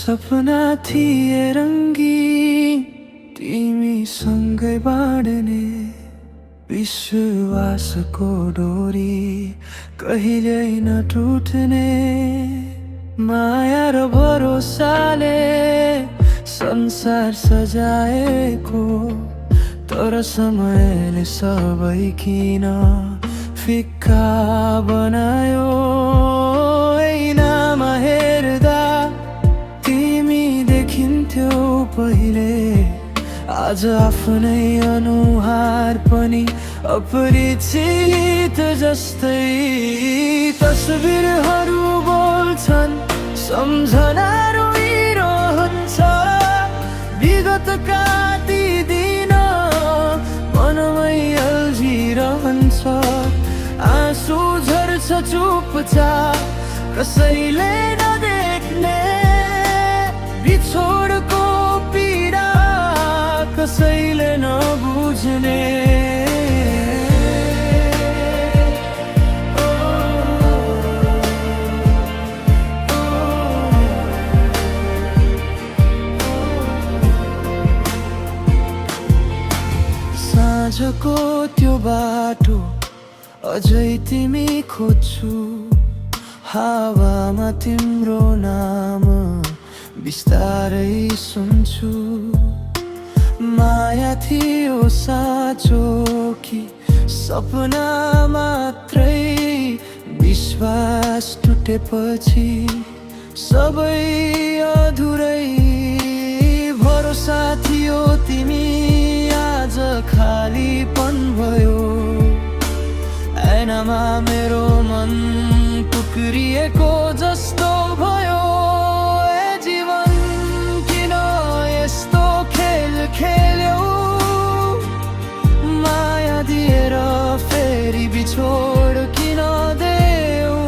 सपना थिए रङ्गी तिमी सँगै बाँड्ने विश्वासको डोरी कहिल्यै नटुट्ने माया र भरोसाले संसार सजाएको तर समयले सबै किन फिक्का बनायो ऐनामा हेर्दा तिमी देखिन्थ्यौ पहिले आज आफ्नै अनुहार पनि अपरिचित जस्तै तस्बिरहरू बोल्छन् सम्झनाहरू रोइरहन्छ विगतका ती दिन मनमै अल्झिरहन्छ आँसु झर्छ चुपचाप कसैले नदेख्ने बिछोडको पीडा कसैले नबुझ्ने साँझको त्यो बाटो अझै तिमी खोज्छु हावामा तिम्रो नाम बिस्तारै सुन्छु माया थियो साँचो कि सपना मात्रै विश्वास टुटेपछि सबै अधुरै भरोसा थियो तिमी आज खालीपन भयो ऐनामा मेरो मन टुक्रिएको जस्तो भयो ए जीवन किन यस्तो खेल खेल्यौ माया दिएर फेरि बिछोड किन देऊ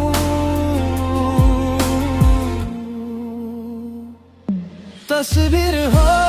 तस्बिर हो